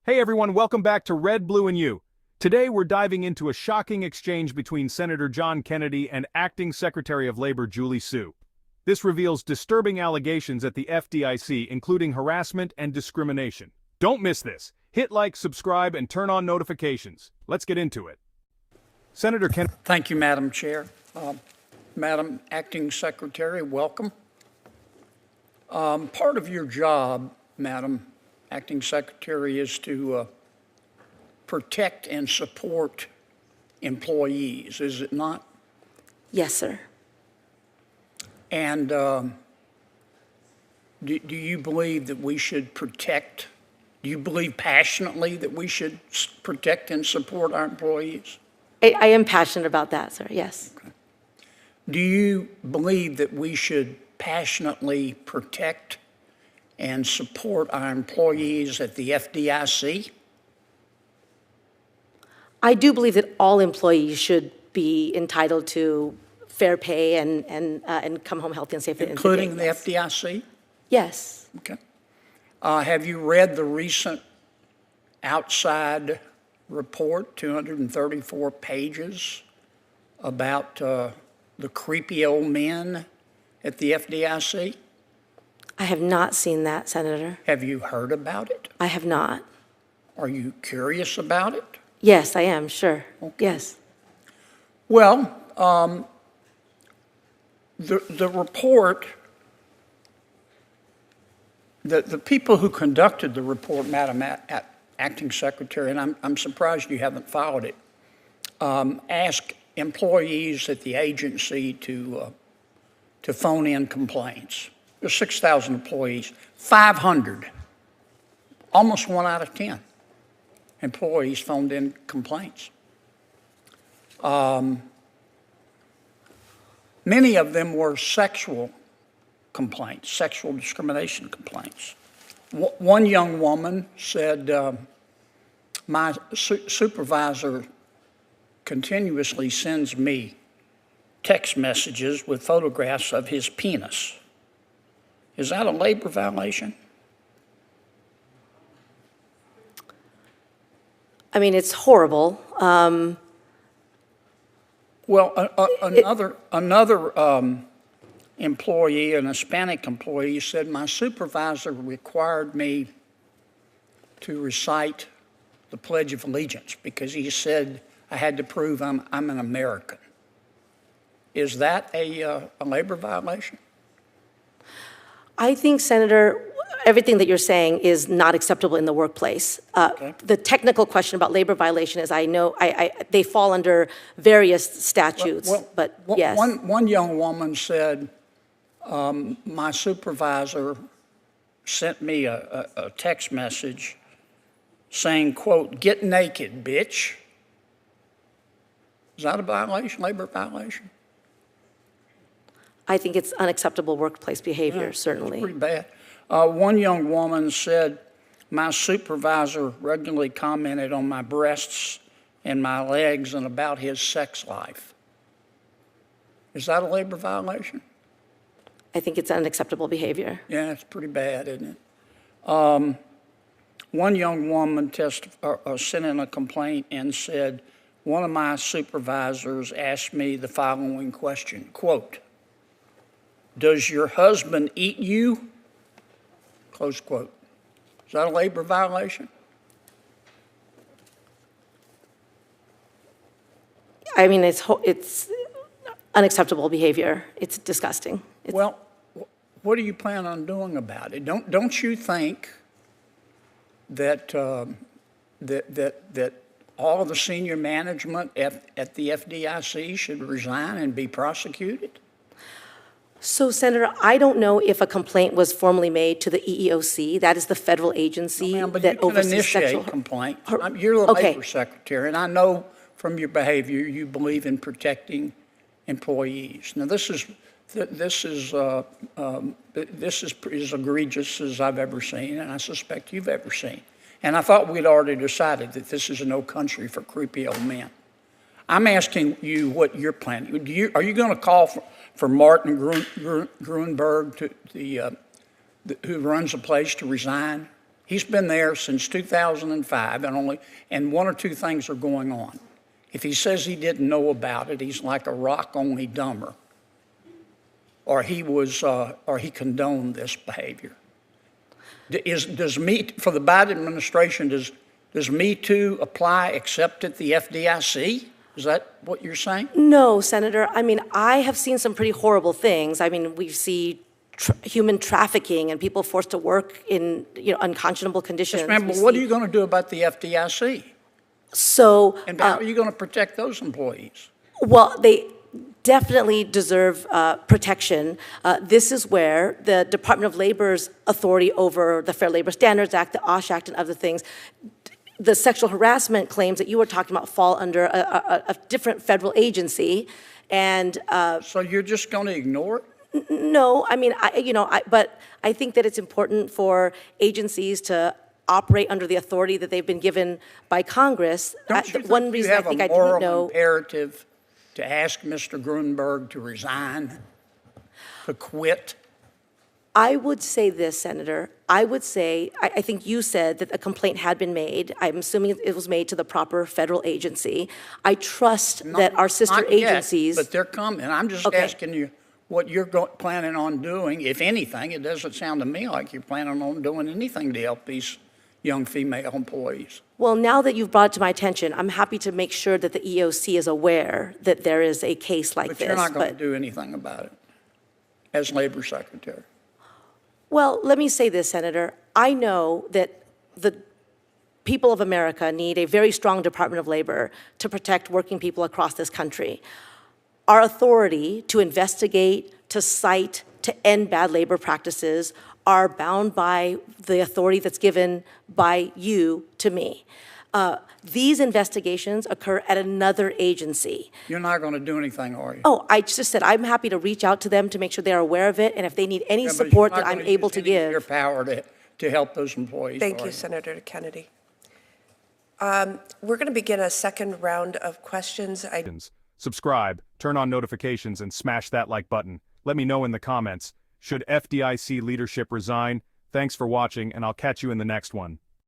Hey everyone, welcome back to Red, Blue, and You. Today we're diving into a shocking exchange between Senator John Kennedy and Acting Secretary of Labor Julie Su. This reveals disturbing allegations at the FDIC, including harassment and discrimination. Don't miss this. Hit like, subscribe, and turn on notifications. Let's get into it. Senator Kennedy. Thank you, Madam Chair. Madam Acting Secretary, welcome. Part of your job, Madam Acting Secretary, is to protect and support employees, is it not? Yes, sir. And do you believe that we should protect, do you believe passionately that we should protect and support our employees? I am passionate about that, sir, yes. Okay. Do you believe that we should passionately protect and support our employees at the FDIC? I do believe that all employees should be entitled to fair pay and come home healthy and safe. Including the FDIC? Yes. Okay. Have you read the recent outside report, 234 pages, about the creepy old men at the FDIC? I have not seen that, Senator. Have you heard about it? I have not. Are you curious about it? Yes, I am, sure. Okay. Yes. Well, the report, the people who conducted the report, Madam Acting Secretary, and I'm surprised you haven't followed it, asked employees at the agency to phone in complaints. There's 6,000 employees, 500, almost 1 out of 10 employees phoned in complaints. Many of them were sexual complaints, sexual discrimination complaints. One young woman said, my supervisor continuously sends me text messages with photographs of his penis. Is that a labor violation? I mean, it's horrible. Another employee, an Hispanic employee, said my supervisor required me to recite the Pledge of Allegiance because he said I had to prove I'm an American. Is that a labor violation? I think, Senator, everything that you're saying is not acceptable in the workplace. Okay. The technical question about labor violation is, I know they fall under various statutes, but yes. One young woman said, my supervisor sent me a text message saying, quote, "Get naked, bitch." Is that a violation, labor violation? I think it's unacceptable workplace behavior, certainly. It's pretty bad. One young woman said, my supervisor regularly commented on my breasts and my legs and about his sex life. Is that a labor violation? I think it's unacceptable behavior. Yeah, it's pretty bad, isn't it? One young woman sent in a complaint and said, one of my supervisors asked me the following question, quote, "Does your husband eat you?" Close quote. Is that a labor violation? I mean, it's unacceptable behavior. It's disgusting. Well, what do you plan on doing about it? Don't you think that that all of the senior management at the FDIC should resign and be prosecuted? So, Senator, I don't know if a complaint was formally made to the EEOC. That is the federal agency that oversees sexual complaint. You're the labor secretary, and I know from your behavior you believe in protecting employees. Now, this is as egregious as I've ever seen, and I suspect you've ever seen. And I thought we'd already decided that this is no country for creepy old men. I'm asking you what you're planning. Are you going to call for Martin Gruenberg, who runs the place, to resign? He's been there since 2005, and one or two things are going on. If he says he didn't know about it, he's like a rock, only dumber. Or he condoned this behavior. For the Biden administration, does Me Too apply except at the FDIC? Is that what you're saying? No, Senator. I mean, I have seen some pretty horrible things. I mean, we see human trafficking and people forced to work in unconscionable conditions. Yes, ma'am, but what are you going to do about the FDIC? And how are you going to protect those employees? Well, they definitely deserve protection. This is where the Department of Labor's authority over the Fair Labor Standards Act, the OSH Act, and other things, the sexual harassment claims that you were talking about fall under a different federal agency. And so you're just going to ignore it? No, I mean, but I think that it's important for agencies to operate under the authority that they've been given by Congress. Don't you think you have a moral imperative to ask Mr. Grunberg to resign, to quit? I would say this, Senator. I would say, I think you said that a complaint had been made. I'm assuming it was made to the proper federal agency. I trust that our sister agencies. But they're coming. I'm just asking you what you're planning on doing, if anything. It doesn't sound to me like you're planning on doing anything to help these young female employees. Well, now that you've brought it to my attention, I'm happy to make sure that the EOC is aware that there is a case like this. But you're not going to do anything about it as Labor Secretary. Well, let me say this, Senator. I know that the people of America need a very strong Department of Labor to protect working people across this country. Our authority to investigate, to cite, to end bad labor practices are bound by the authority that's given by you to me. These investigations occur at another agency. You're not going to do anything, are you? Oh, I just said I'm happy to reach out to them to make sure they are aware of it, and if they need any support that I'm able to give. Your power to help those employees. Thank you, Senator Kennedy. We're going to begin a second round of questions. Subscribe, turn on notifications, and smash that like button. Let me know in the comments. Should FDIC leadership resign? Thanks for watching, and I'll catch you in the next one.